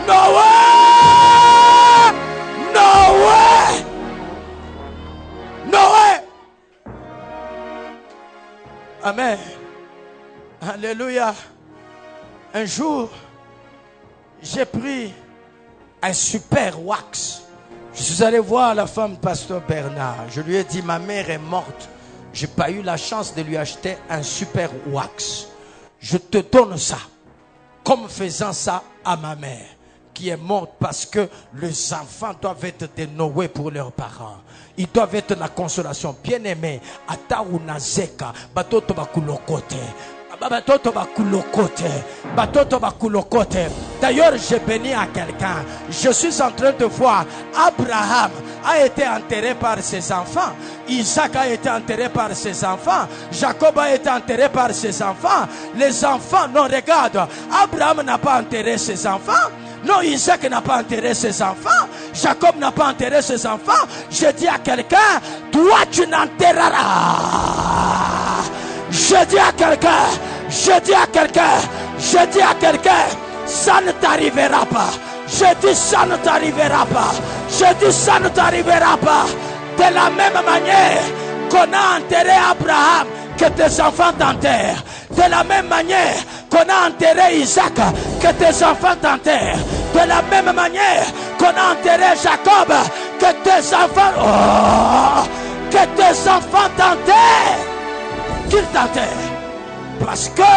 Noé, Noé, Noé. Amen. Alléluia. Un jour, j'ai pris un super wax. Je suis allé voir la femme pasteur Bernard. Je lui ai dit, ma mère est morte. Je n'ai pas eu la chance de lui acheter un super wax. Je te donne ça, comme faisant ça à ma mère, qui est morte, parce que les enfants doivent être des Noé pour leurs parents. Ils doivent être la consolation. Bien-aimé, ata unazeka, batoto bakulokote. D'ailleurs, j'ai béni à quelqu'un. Je suis en train de voir Abraham a été enterré par ses enfants. Isaac a été enterré par ses enfants. Jacob a été enterré par ses enfants. Les enfants, non, regarde, Abraham n'a pas enterré ses enfants. Non, Isaac n'a pas enterré ses enfants. Jacob n'a pas enterré ses enfants. Je dis à quelqu'un, toi tu n'enterreras. Je dis à quelqu'un, je dis à quelqu'un, je dis à quelqu'un, ça ne t'arrivera pas. Je dis ça ne t'arrivera pas. Je dis ça ne t'arrivera pas. De la même manière qu'on a enterré Abraham, que tes enfants t'enterrent. De la même manière qu'on a enterré Isaac, que tes enfants t'enterrent. De la même manière qu'on a enterré Jacob, que tes enfants, que tes enfants t'enterrent. Qu'ils t'enterrent. Parce que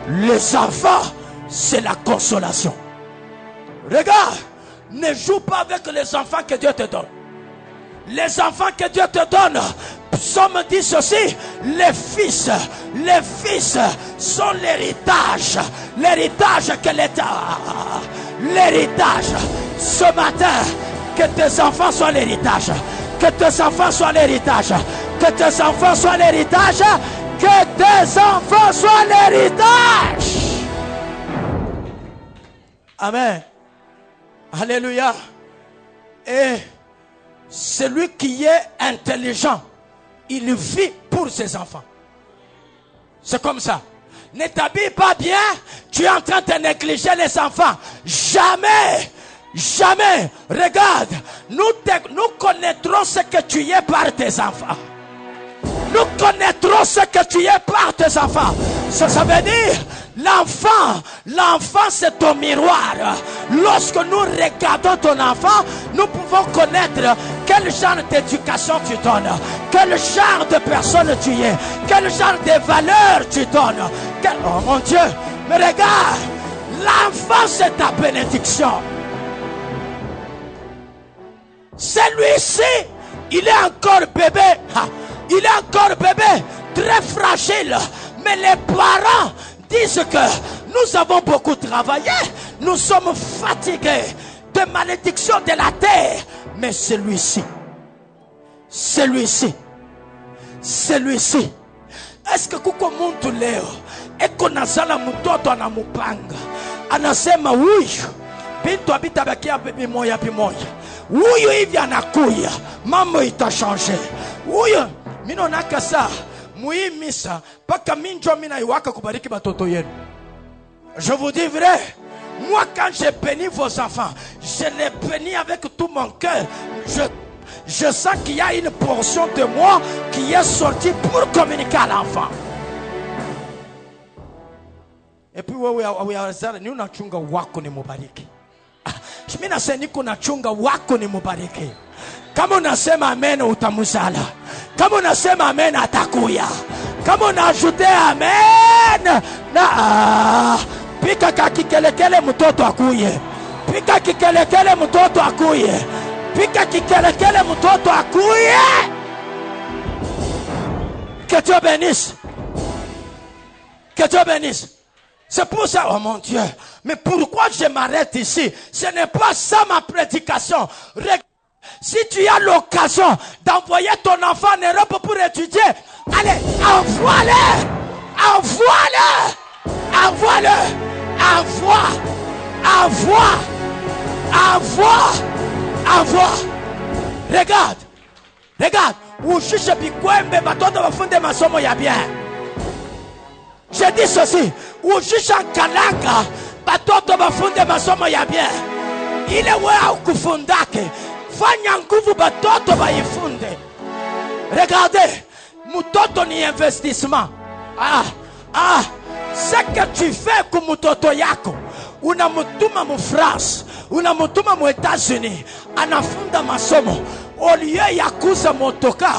les enfants, c'est la consolation. Regarde, ne joue pas avec les enfants que Dieu te donne. Les enfants que Dieu te donne, Psaume dit ceci, les fils sont l'héritage. L'héritage que l'État. L'héritage. Ce matin, que tes enfants soient l'héritage. Que tes enfants soient l'héritage. Que tes enfants soient l'héritage. Que tes enfants soient l'héritage. Amen. Alléluia. Et celui qui est intelligent, il vit pour ses enfants. C'est comme ça. Ne t'habille pas bien, tu es en train de négliger les enfants. Jamais, jamais. Regarde, nous connaîtrons ce que tu es par tes enfants. Nous connaîtrons ce que tu es par tes enfants. Ça veut dire, l'enfant c'est ton miroir. Lorsque nous regardons ton enfant, nous pouvons connaître quel genre d'éducation tu donnes, quel genre de personne tu es, quel genre de valeurs tu donnes. Oh mon Dieu, mais regarde, l'enfant c'est ta bénédiction. Celui-ci, il est encore bébé. Il est encore bébé, très fragile. Mais les parents disent que nous avons beaucoup travaillé. Nous sommes fatigués de malédiction de la terre. Mais celui-ci, est-ce que kuko muntu leo eko nazala mtoto anamupanga anasema huyu bintu abitabakia bimoya huyu hivi anakuya mambo itashange huyu mino nakasa muhimisa paka minjo mina iwaka kubariki batoto yenu. Je vous dis vrai, moi quand j'ai béni vos enfants, je les bénis avec tout mon cœur. Je sens qu'il y a une portion de moi qui est sortie pour communiquer à l'enfant. Et puis ni unachunga wako ni mubariki. Mimi nasema niko nachunga wako ni mubariki. Kama unasema amen utamuzala. Kama unasema amen atakuya. Kama unajude amen na pika kakikelekele mtoto akuye. Pika kikelekele mtoto akuye. Pika kikelekele mtoto akuye. Que Dieu bénisse. Que Dieu bénisse. C'est pour ça, oh mon Dieu, mais pourquoi je m'arrête ici? Ce n'est pas ça ma prédication. Si tu as l'occasion d'envoyer ton enfant en Europe pour étudier, allez, envoie-le, envoie-le, envoie-le, envoie. Regarde, ushishe bikwembe batoto bafunde masomo ya bien. Je dis ceci, ujisha kalanga batoto bafunde masomo ya bien. Ile wewe ukufundake, fanya nguvu batoto baifunde. Regardez, mutoto ni investissement. Ce que tu fais kwa mutoto yako, unamutuma mu France, unamutuma mu États-Unis, anafunda masomo. Au lieu ya kuza motoka,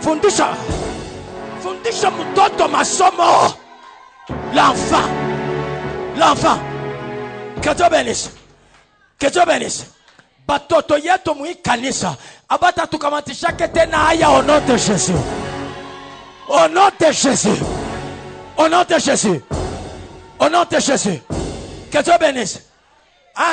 fundisha mutoto masomo. L'enfant. Que Dieu bénisse. Que Dieu bénisse. Batoto yetu muikanisa. Abata tukamatisha tena haya au nom de Jésus. Au nom de Jésus. Au nom de Jésus. Au nom de Jésus. Que Dieu bénisse.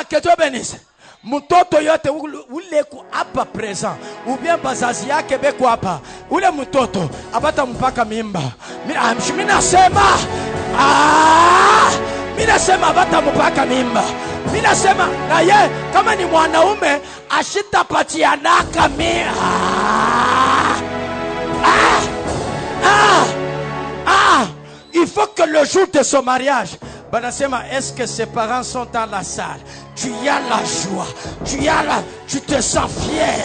Que Dieu bénisse. Mtoto yote ule ku hapa present ou bien bazazi yake beko hapa ule mtoto abata mpaka mimba. Mimi nasema abata mpaka mimba. Mimi nasema na ye kama ni mwanaume ashitapatianaka mimba. Il faut que le jour de son mariage, Banasema, est-ce que ses parents sont dans la salle? Tu as la joie, tu te sens fier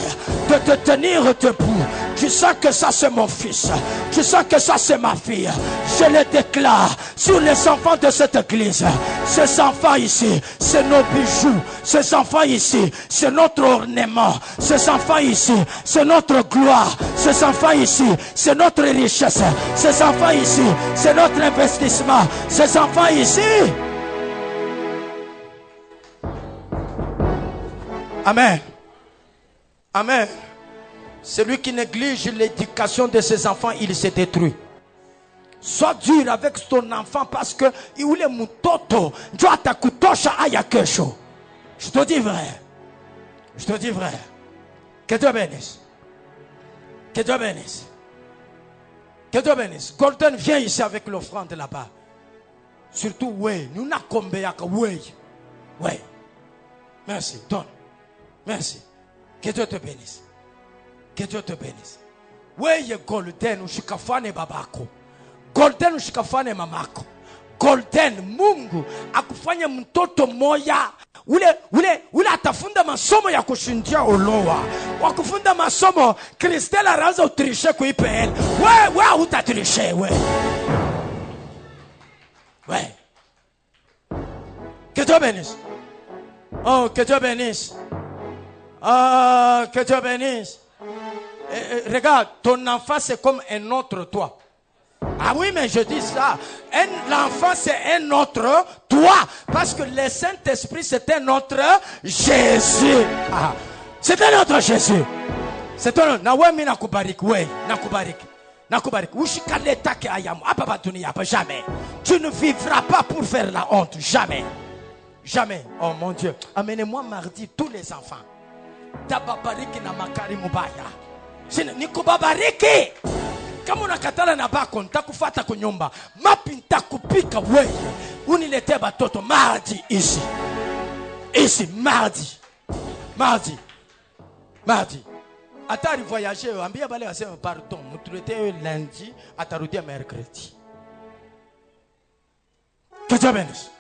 de te tenir debout. Tu sens que ça c'est mon fils, tu sens que ça c'est ma fille. Je le déclare sur les enfants de cette église. Ces enfants ici, c'est nos bijoux. Ces enfants ici, c'est notre ornement. Ces enfants ici, c'est notre gloire. Ces enfants ici, c'est notre richesse. Ces enfants ici, c'est notre investissement. Ces enfants ici. Amen. Amen. Celui qui néglige l'éducation de ses enfants, il se détruit. Sois dur avec ton enfant parce que il est mutoto. Je te dis vrai. Je te dis vrai. Que Dieu bénisse. Que Dieu bénisse. Que Dieu bénisse. Golden, viens ici avec l'offrande là-bas. Surtout, oui. Nous n'avons combien. Oui. Oui. Merci. Donne. Merci. Que Dieu te bénisse. Que Dieu te bénisse. Weye Golden ushikafane babako. Golden ushikafane mamako. Golden Mungu akufanya mtoto moya. Ule atafunda masomo ya kushindia olowa. Wakufunda masomo Christelle araza utrishe ku IPL. We utatriche we. Dieu bénisse. Oh, que Dieu bénisse. Oh, que Dieu bénisse. Regarde, ton enfant c'est comme un autre toi. Ah oui, mais je dis ça. L'enfant c'est un autre toi. Parce que le Saint-Esprit c'est un autre Jésus. Ah, c'est un autre Jésus. C'est un autre. Nawemi nakubarik, oui, nakubarik. Nakubarik. Ushikaleta ayamu. Ababa dunia, jamais. Tu ne vivras pas pour faire la honte. Jamais. Jamais. Oh mon Dieu. Amenez-moi mardi tous les enfants. Tababariki na makari mubaya. Nikubabariki. Kama unakatala na bako nitakufata kunyumba. Mapi nitakupika wewe. Uniletee batoto mardi ici. Ici mardi. Mardi. Mardi. Atari voyager, ambia bale wasema pardon, mutulete lundi, atarudia mercredi. Que Dieu bénisse.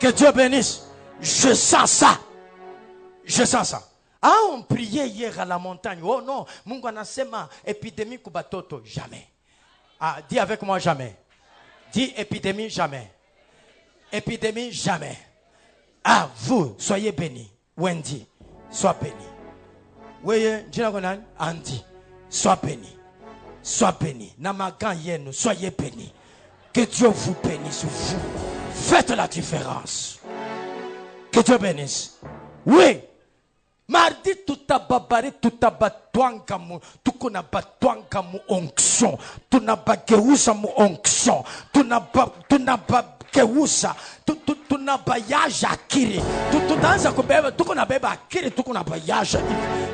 Que Dieu bénisse. Je sens ça. Je sens ça. Ah, on priait hier à la montagne. Oh non, Mungu anasema épidémie kubatoto. Jamais. Ah, dis avec moi jamais. Dis épidémie jamais. Épidémie jamais. Ah, vous, soyez bénis. Wendy, sois béni. Oui, Andy, sois béni. Sois béni. Namagan yenu, soyez bénis. Que Dieu vous bénisse, vous. Faites la différence. Que Dieu bénisse. Oui. Mardi tutababari tutabatwanga mu tukuna batwanga mu onction tunabageuza mu onction tunabageuza tunabayaja akili tutaanza kubeba tukunabeba akili tukunabayaja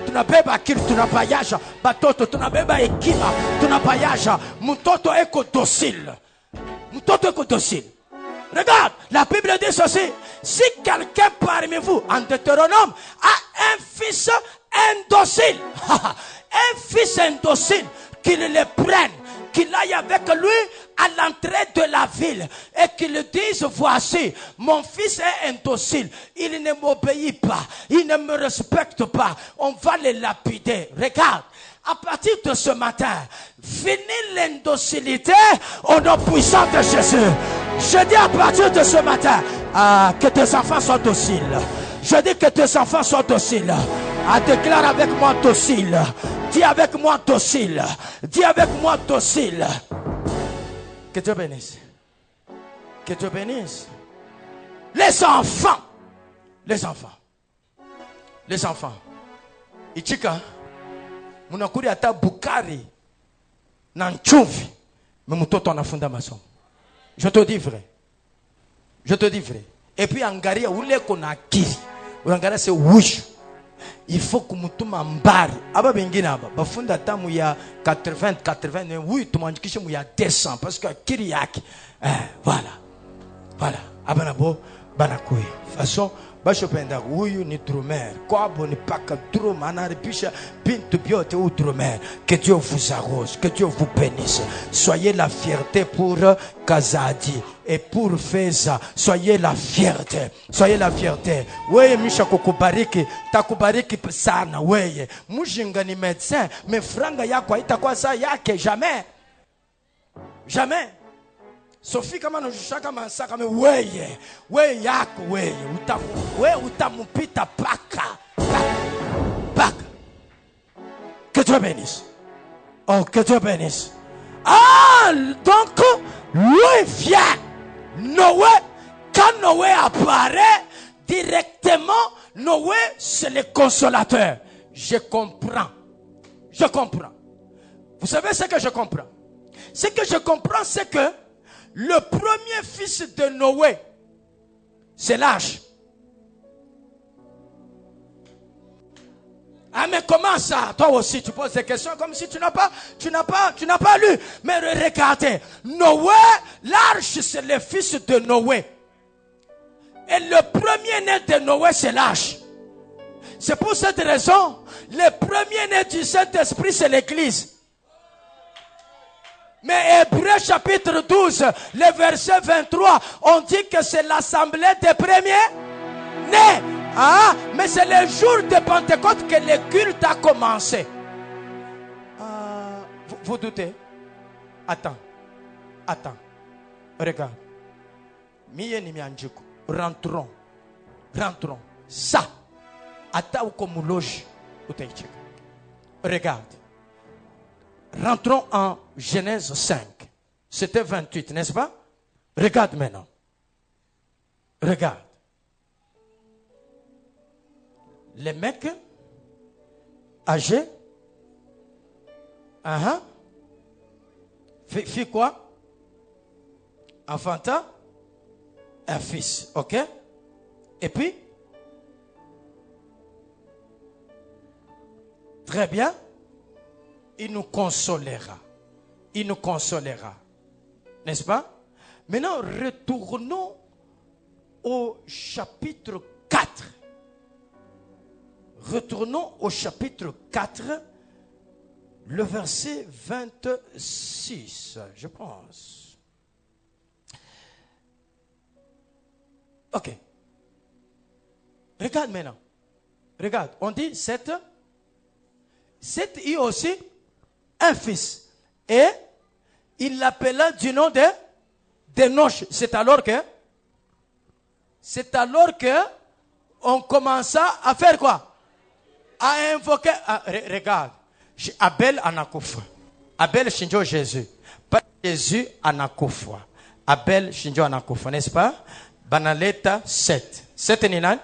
tunabeba akili tunabayaja batoto tunabeba hekima tunabayaja mtoto eko docile Regarde, la Bible dit ceci. Si quelqu'un parmi vous, en Deutéronome, a un fils indocile, un fils indocile, qu'il le prenne, qu'il aille avec lui à l'entrée de la ville et qu'il dise, voici, mon fils est indocile, il ne m'obéit pas, il ne me respecte pas, on va le lapider. Regarde. À partir de ce matin, finis l'indocilité au nom puissant de Jésus. Je dis à partir de ce matin, que tes enfants soient dociles. Je dis que tes enfants soient dociles. Déclare avec moi docile. Dis avec moi docile. Dis avec moi docile. Que Dieu bénisse. Que Dieu bénisse. Les enfants. Les enfants. Les enfants. Ichika. Munakuri ata bukari na nchumvi mais mtoto anafunda masomo. Je te dis vrai. Je te dis vrai. Et puis angaria ule kona akili. Uangalia se wushu. Il faut kumutuma mbari. Aba bengine aba bafunda tamu ya 80 oui tumanjikishe mu ya 200 parce que akili yake voilà aba nabo banakuya façon bashopenda huyu ni Drumer kwabo ni paka Drum anaripisha bintu byote u Drumer. Que Dieu vous arrose, que Dieu vous bénisse. Soyez la fierté pour Kazadi et pour Feza. Soyez la fierté. Soyez la fierté. Weye misha kukubariki, takubariki sana weye. Mujinga ni médecin, mais franga yako haitakuwa saa yake jamais. Jamais. Sophie kama najushaka mansaka me weye yako weye utamupita paka. Que Dieu bénisse. Oh, que Dieu bénisse. Ah, donc lui vient. Noé, quand Noé apparaît directement, Noé c'est le consolateur. Je comprends. Vous savez ce que je comprends? Ce que je comprends, c'est que le premier fils de Noé, c'est l'âge. Ah mais comment ça? Toi aussi tu poses des questions comme si tu n'as pas lu. Mais regardez, Noé, l'arche c'est le fils de Noé. Et le premier né de Noé c'est l'arche. C'est pour cette raison, le premier né du Saint-Esprit c'est l'église. Mais Hébreux chapitre 12, le verset 23, on dit que c'est l'assemblée des premiers nés. Ah, mais c'est le jour de Pentecôte que le culte a commencé. Vous doutez? Attends. Regarde. rentrons. Rentrons. Ça. Ata ou comme loge. Regarde. Rentrons en Genèse 5. C'était 28, n'est-ce pas? Regarde maintenant. Regarde. Les mecs âgés. Fit quoi? Enfanta un fils. Ok? Et puis? Très bien. Il nous consolera. Il nous consolera. N'est-ce pas? Maintenant, retournons au chapitre 4. Retournons au chapitre 4, le verset 26, je pense. Ok. Regarde maintenant. Regarde, on dit Seth eut aussi un fils. Et il l'appela du nom de Noch. C'est alors que on commença à faire quoi? À invoquer. Regarde. Abel anakufa. Abel shinjo Jésus. Pas Jésus anakufa. Abel shinjo anakufa, n'est-ce pas? Banaleta 7. 7 ni nani?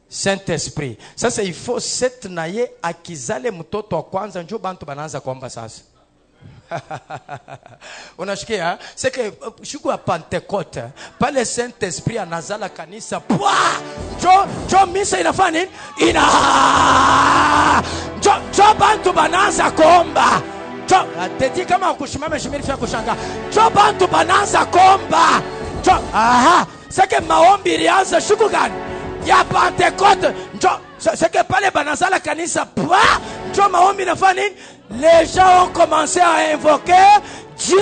Saint-Esprit. Sasa il faut 7 naye akizale mtoto wa kwanza njo bantu banaanza kuomba sasa. Unashikia? C'est que siku ya Pentecote pale Saint-Esprit anazala kanisa. Pwa! Jo misa inafanya nini? Jo bantu banaanza kuomba. Jo ateti kama kushimama shimiri fya kushanga. Jo bantu banaanza kuomba. Jo c'est que maombi ilianza siku gani? Ya Pentecote. C'est que pale banazala kanisa. Pwa! Jo maombi inafanya nini? Les gens ont commencé à invoquer Dieu.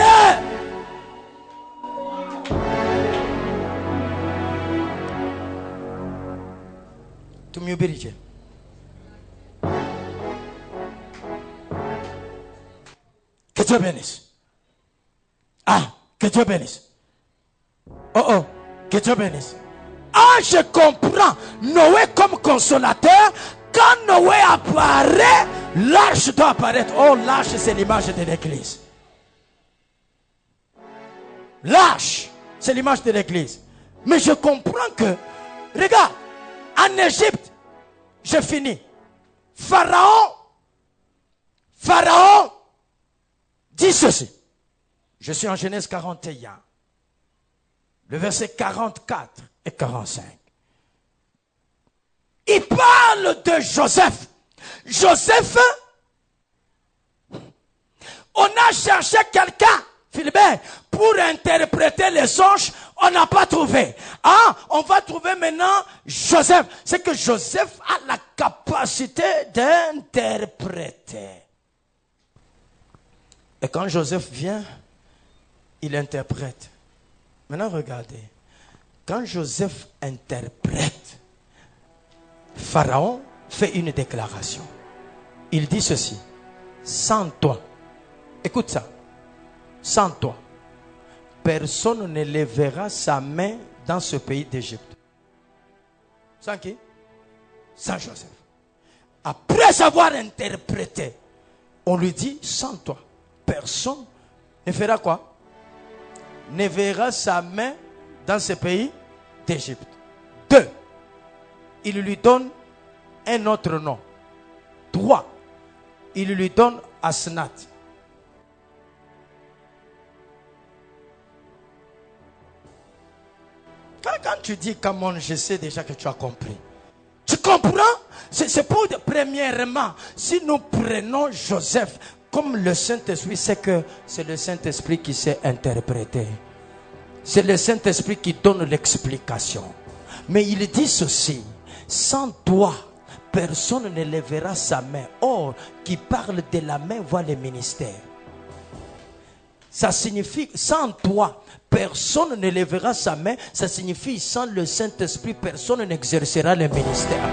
Tumhubiri Dieu. Que Dieu bénisse. Que Dieu bénisse. Oh, que Dieu bénisse. Je comprends Noé comme consolateur. Quand Noé apparaît, l'arche doit apparaître. Oh, l'arche, c'est l'image de l'église. L'arche, c'est l'image de l'église. Mais je comprends que, regarde, en Égypte, j'ai fini. Pharaon dit ceci. Je suis en Genèse 41, le verset 44 et 45. Il parle de Joseph. Joseph, on a cherché quelqu'un, Philibert, pour interpréter les songes, on n'a pas trouvé. On va trouver maintenant Joseph. C'est que Joseph a la capacité d'interpréter. Et quand Joseph vient, il interprète. Maintenant, regardez. Quand Joseph interprète, Pharaon fait une déclaration. Il dit ceci. Sans toi, écoute ça. Sans toi, personne ne lèvera sa main dans ce pays d'Égypte. Sans qui? Sans Joseph. Après avoir interprété, on lui dit, sans toi, personne ne fera quoi? Ne verra sa main dans ce pays d'Égypte. 2. Il lui donne un autre nom. 3. Il lui donne Asnat. Quand tu dis, come on, je sais déjà que tu as compris. Tu comprends? C'est pour, premièrement, si nous prenons Joseph comme le Saint-Esprit, c'est que c'est le Saint-Esprit qui sait interpréter. C'est le Saint-Esprit qui donne l'explication. Mais il dit ceci. Sans toi, personne ne lèvera sa main. Or, qui parle de la main voit le ministère. Ça signifie, sans toi, personne ne lèvera sa main. Ça signifie, sans le Saint-Esprit, personne n'exercera le ministère.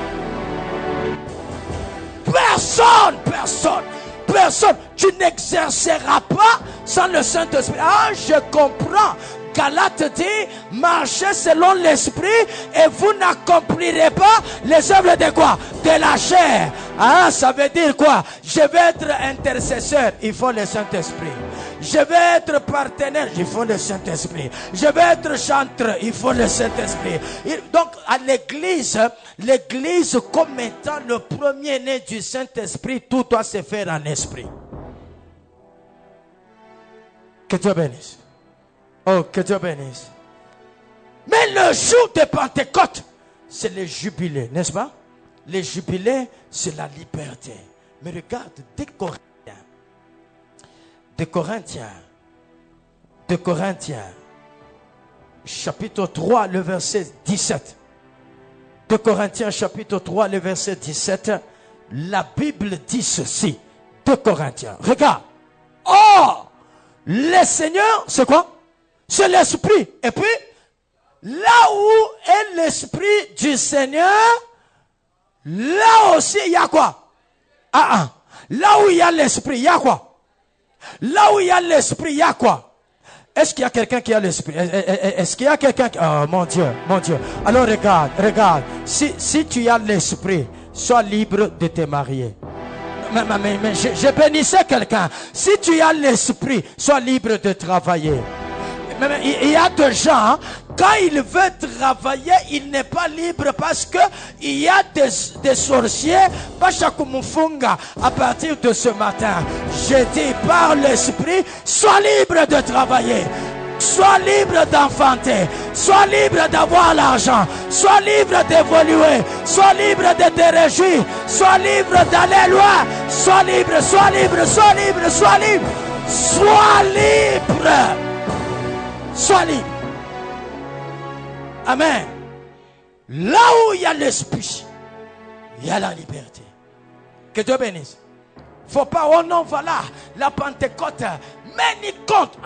Personne. Tu n'exerceras pas sans le Saint-Esprit. Je comprends. Galates dit, marchez selon l'esprit et vous n'accomplirez pas les œuvres de quoi? De la chair. Ah, ça veut dire quoi? Je vais être intercesseur, il faut le Saint-Esprit. Je vais être partenaire, il faut le Saint-Esprit. Je vais être chanteur, il faut le Saint-Esprit. Donc, à l'église comme étant le premier-né du Saint-Esprit, tout doit se faire en esprit. Que Dieu bénisse. Oh, que Dieu bénisse. Mais le jour de Pentecôte, c'est le jubilé, n'est-ce pas? Le jubilé, c'est la liberté. Mais regarde, de Corinthiens, chapitre 3, le verset 17. De Corinthiens, chapitre 3, le verset 17, la Bible dit ceci. De Corinthiens, regarde. Oh, le Seigneur, c'est quoi? C'est l'Esprit. Et puis, là où est l'Esprit du Seigneur, là aussi, il y a quoi? Là où il y a l'Esprit, il y a quoi? Là où il y a l'Esprit, il y a quoi? Est-ce qu'il y a quelqu'un qui a l'Esprit? Est-ce qu'il y a quelqu'un qui... Oh mon Dieu, mon Dieu. Alors regarde. Si tu as l'Esprit, sois libre de te marier. Mais je bénissais quelqu'un. Si tu as l'Esprit, sois libre de travailler. Il y a des gens, quand il veut travailler, il n'est pas libre parce que il y a des sorciers. À partir de ce matin, je dis par l'Esprit, sois libre de travailler. Sois libre d'enfanter. Sois libre d'avoir l'argent. Sois libre d'évoluer. Sois libre de te réjouir. Sois libre d'aller loin. Sois libre, sois libre, sois libre, sois libre. Sois libre. Sois libre. Amen. Là où il y a l'esprit, il y a la liberté. Que Dieu bénisse. Faut pas, oh non, voilà, la Pentecôte, mais ni compte.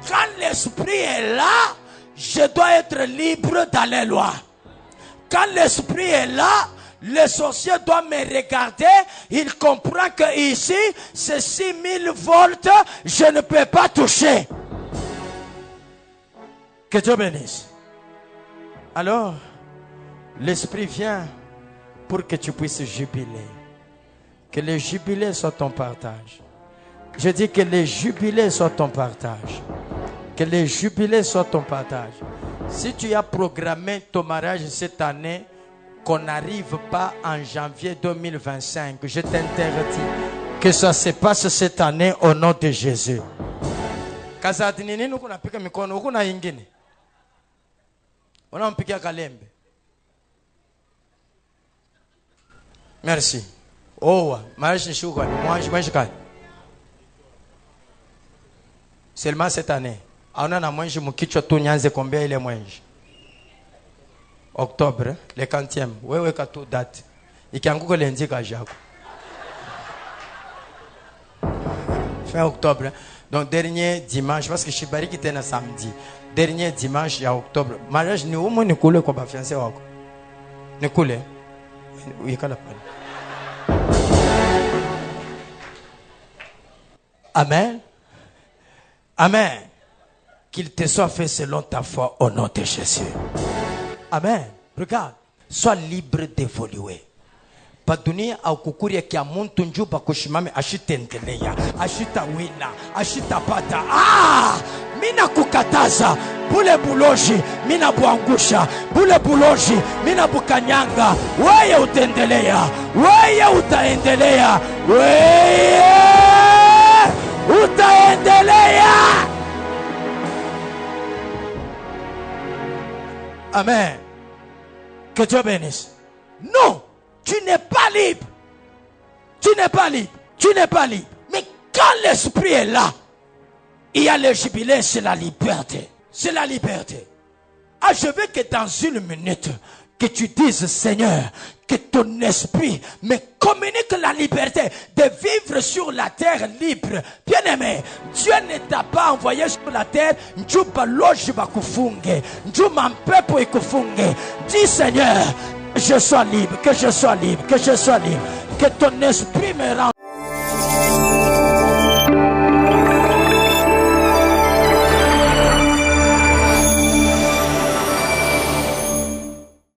Quand l'esprit est là, je dois être libre d'aller loin. Quand l'esprit est là, le sorcier doit me regarder. Il comprend que ici, c'est 6000 volts, je ne peux pas toucher. Que Dieu bénisse. Alors, l'Esprit vient pour que tu puisses jubiler. Que le jubilé soit ton partage. Je dis que le jubilé soit ton partage. Que le jubilé soit ton partage. Si tu as programmé ton mariage cette année, qu'on n'arrive pas en janvier 2025, je t'interdis que ça se passe cette année au nom de Jésus. Merci. Oh, seulement cette année. On a mangé mon kichwa tout nyanze combien il est mange. Octobre, le 40e. Ouais, quand tout date. Il y a encore lundi à Jacques. Fin octobre. Donc, dernier dimanche, parce que Chibari qui était un samedi. Dernier dimanche, il y a octobre. Mariage, nous, au moins, nous coulons comme fiancé. Nous coulons. Oui, quand la parole. Amen. Amen. Qu'il te soit fait selon ta foi au nom de Jésus. Amen. Regarde. Sois libre d'évoluer. Padunia au kukuria kia muntu njuba kushimame ashitendelea. Ashita wina. Ashita pata. Mina kukataza. Bule buloji. Mina buangusha. Bule buloji. Mina bukanyanga. Weye utendelea. Weye utaendelea. Weye utaendelea. Amen. Que Dieu bénisse. Non, tu n'es pas libre. Tu n'es pas libre. Tu n'es pas libre. Mais quand l'esprit est là, il y a le jubilé, c'est la liberté. C'est la liberté. Je veux que dans une minute, que tu dises, Seigneur, que ton esprit me communique la liberté de vivre sur la terre libre. Bien-aimé, Dieu ne t'a pas envoyé sur la terre. Dis, Seigneur, je sois libre, que je sois libre, que je sois libre, que ton esprit me rende.